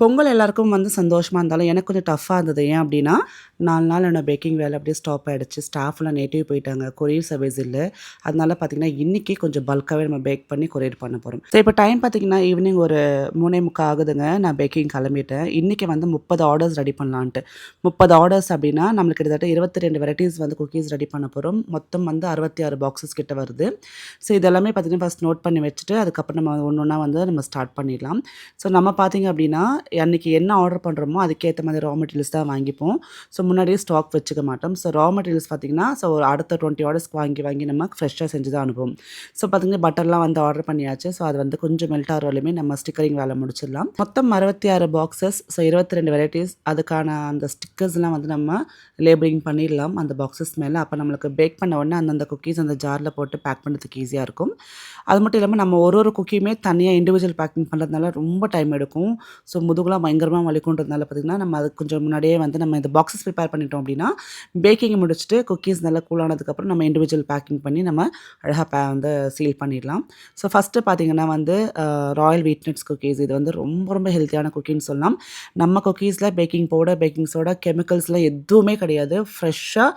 பொங்கல் எல்லாருக்கும் வந்து சந்தோஷமா இருந்தாலும், எனக்கு கொஞ்சம் டஃப்பா இருந்தது. ஏன் அப்டின்னா, 4 நாள் என்னோட பேக்கிங் வேலை அப்படியே ஸ்டாப் ஆயிடுச்சு. ஸ்டாஃப்லாம் நேட்டிவ் போயிட்டாங்க. கொரியர் சர்வீஸ் இல்ல. அதனால பார்த்தீங்கன்னா, இன்னைக்கு கொஞ்சம் பல்காவே நம்ம பேக் பண்ணி கொரியர் பண்ண போறோம். ஸோ இப்போ டைம் பார்த்தீங்கன்னா, ஈவினிங் ஒரு 3:45 ஆகுதுங்க. நான் பேக்கிங் கிளம்பிட்டேன். இன்னைக்கு வந்து 30 ஆர்டர்ஸ் ரெடி பண்ணலான்ட்டு. 30 ஆர்டர்ஸ் அப்டின்னா, நம்மளுக்கு கிட்டத்தட்ட 22 வெரைட்டீஸ் வந்து குக்கீஸ் ரெடி பண்ண போறோம். மொத்தம் வந்து 66 பாக்ஸஸ் கிட்ட வருது. ஸோ இதெல்லாமே பார்த்தீங்கன்னா, ஃபர்ஸ்ட் நோட் பண்ணி வச்சுட்டு, அதுக்கப்புறம் நம்ம ஒண்ணொன்னா வந்து நம்ம ஸ்டார்ட் பண்ணிடலாம். ஸோ நம்ம பார்த்தீங்க அப்டின்னா, அன்னைக்கு என்ன ஆர்டர் பண்ணுறோமோ அதுக்கேற்ற மாதிரி ரா மெட்டீரியல்ஸ் தான் வாங்கிப்போம். ஸோ முன்னாடியே ஸ்டாக் வச்சுக்க மாட்டோம். ஸோ ரா மெட்டீரியல்ஸ் பார்த்தீங்கன்னா, ஸோ ஒரு அடுத்த 20 ஆர்டர்ஸ்க்கு வாங்கி வாங்கி நம்ம ஃப்ரெஷ்ஷாக செஞ்சு தான் அனுப்புவோம். ஸோ பார்த்தீங்கன்னா பட்டர்லாம் வந்து ஆர்டர் பண்ணியாச்சு. ஸோ அது வந்து கொஞ்சம் மெல்ட் ஆகிற வரையுமே நம்ம ஸ்டிக்கரிங் வேலை முடிச்சிடலாம். மொத்தம் 66 பாக்ஸஸ், ஸோ 22 வெரைட்டிஸ். அதுக்கான அந்த ஸ்டிக்கர்ஸ்லாம் வந்து நம்ம லேபிளிங் பண்ணிடலாம் அந்த பாக்ஸஸ் மேலே. அப்போ நம்மளுக்கு பேக் பண்ண உடனே அந்தந்த குக்கீஸ் அந்த ஜாரில் போட்டு பேக் பண்ணுறதுக்கு ஈஸியாக இருக்கும். அது மட்டும் இல்லாமல் நம்ம ஒரு ஒரு குக்கியுமே தனியாக இண்டிவிஜுவல் பேக்கிங் பண்ணுறதுனால ரொம்ப டைம் எடுக்கும். ஸோ முதுகுலாம் பயங்கரமாக வலிக்குன்றதுனால பார்த்திங்கன்னா, நம்ம அதுக்கு கொஞ்சம் முன்னாடியே வந்து நம்ம இந்த பாக்ஸஸ் ப்ரிப்பேர் பண்ணிட்டோம் அப்படின்னா, பேக்கிங் முடிச்சுட்டு குக்கீஸ் நல்லா கூலானதுக்கப்புறம் நம்ம இண்டிவிஜுவல் பேக்கிங் பண்ணி நம்ம அழகாக வந்து சீல் பண்ணிடலாம். ஸோ ஃபஸ்ட்டு பார்த்திங்கன்னா வந்து ராயல் வீட் நட்ஸ் குக்கீஸ். இது வந்து ரொம்ப ரொம்ப ஹெல்த்தியான குக்கின்னு சொல்லலாம். நம்ம குக்கீஸில் பேக்கிங் பவுடர், பேக்கிங் சோடா, கெமிக்கல்ஸ்லாம் எதுவுமே கிடையாது. ஃப்ரெஷ்ஷாக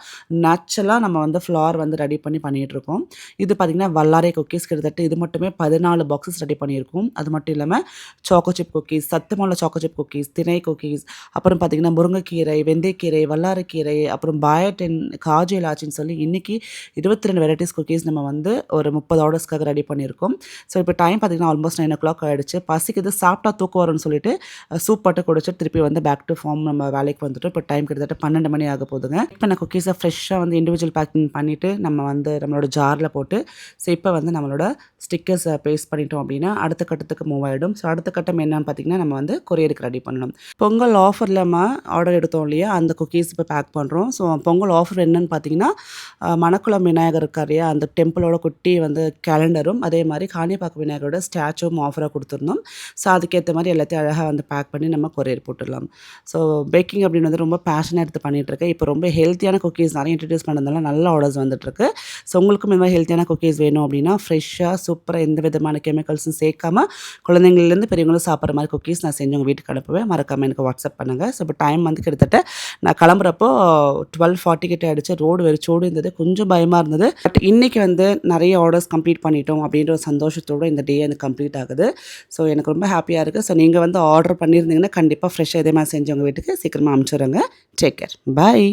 நேச்சுரலாக நம்ம வந்து ஃப்ளார் வந்து ரெடி பண்ணி பண்ணிகிட்ருக்கோம். இது பார்த்திங்கன்னா வல்லாரை குக்கீஸ். கிட்டத்தட்ட இது மட்டுமே 14 பாக்ஸஸ் ரெடி பண்ணியிருக்கோம். அது மட்டும் இல்லாமல் சாக்கோ சிப் குக்கீஸ், சத்து மாவுல சாக்கோ சிப் குக்கீஸ், திணை குக்கீஸ், அப்புறம் பார்த்திங்கன்னா முருங்கைக்கீரை, வெந்தயக்கீரை, வல்லாரைக்கீரை, அப்புறம் பயோட்டின், காஜு இலாச்சின்னு சொல்லி இன்றைக்கி 22 வெரைட்டிஸ் குக்கீஸ் நம்ம வந்து ஒரு 30 ஆர்டர்ஸ்க்காக ரெடி பண்ணியிருக்கோம். ஸோ இப்போ டைம் பார்த்திங்கன்னா ஆல்மோஸ்ட் 9:00 ஆகிடுச்சு. பசிக்குது, சாப்பிட்டா தூக்கம் வரும்னு சொல்லிட்டு சூப் போட்டு குடிச்சிட்டு திருப்பி வந்து பேக் டு ஃபார்ம் நம்ம வேலைக்கு வந்துட்டோம். இப்போ டைம் கிட்டத்தட்ட 12 மணி ஆக போகுதுங்க. இப்போ நான் குக்கீஸை ஃப்ரெஷ்ஷாக வந்து இண்டிவிஜுவல் பேக்கிங் பண்ணிவிட்டு நம்ம வந்து நம்மளோட ஜாரில் போட்டு ஸோ இப்போ வந்து நம்மளோட ஸ்டிக்கர்ஸை பேஸ்ட் பண்ணிட்டோம் அப்படின்னா அடுத்த கட்டத்துக்கு மூவ் ஆகிடும். ஸோ அடுத்த கட்டம் என்னன்னு பார்த்திங்கன்னா, நம்ம வந்து கொரியருக்கு ரெடி பண்ணணும். பொங்கல் ஆஃபரில் நம்ம ஆர்டர் எடுத்தோம் இல்லையா, அந்த குக்கீஸ் இப்போ பேக் பண்ணுறோம். ஸோ பொங்கல் ஆஃபர் என்னன்னு பார்த்தீங்கன்னா, மணக்குளம் விநாயகர் இருக்கார் இல்லையா, அந்த டெம்பிளோட குட்டி வந்து கேலண்டரும், அதே மாதிரி காணிப்பாக்கம் விநாயகரோட ஸ்டாச்சுவும் ஆஃபராக கொடுத்துருந்தோம். ஸோ அதுக்கேற்ற மாதிரி எல்லாத்தையும் அழகாக வந்து பேக் பண்ணி நம்ம கொரியர் போட்டுடலாம். ஸோ பேக்கிங் அப்படின்னு வந்து ரொம்ப பேஷனாக எடுத்து பண்ணிகிட்ருக்கேன். இப்போ ரொம்ப ஹெல்த்தியான குக்கீஸ் நிறைய இன்ட்ரடியூஸ் பண்ணதுனால நல்ல ஆர்டர்ஸ் வந்துட்டுருக்கு. ஸோ உங்களுக்கும் இந்த மாதிரி ஹெல்த்தியான குக்கீஸ் வேணும் அப்படின்னா, ஃப்ரெஷ்ஷாக சூப்பராக எந்த விதமான கெமிக்கல்ஸும் சேர்க்காம குழந்தைங்கள்லேருந்து பெரியவங்களும் சாப்பிட்ற மாதிரி குக்கீஸ் நான் செஞ்சு உங்கள் வீட்டுக்கு அனுப்புவேன். மறக்காமல் எனக்கு வாட்ஸ்அப் பண்ணுங்கள். ஸோ இப்போ டைம் வந்து கிட்டத்தட்ட நான் கிளம்புறப்போ 12:40 கிட்ட ஆகிடுச்சு. ரோடு வெறிச்சோடு இருந்தது. கொஞ்சம் பயமாக இருந்தது. பட் இன்றைக்கி வந்து நிறைய ஆர்டர்ஸ் கம்ப்ளீட் பண்ணிட்டோம் அப்படின்ற ஒரு சந்தோஷத்தோடு இந்த டே எனக்கு கம்ப்ளீட் ஆகுது. ஸோ எனக்கு ரொம்ப ஹாப்பியாக இருக்குது. ஸோ நீங்கள் வந்து ஆர்டர் பண்ணியிருந்தீங்கன்னா கண்டிப்பாக ஃப்ரெஷ்ஷாக இதே மாதிரி செஞ்சு உங்கள் வீட்டுக்கு சீக்கிரமாக அனுப்பிச்சுடுங்க. Take care. பாய்.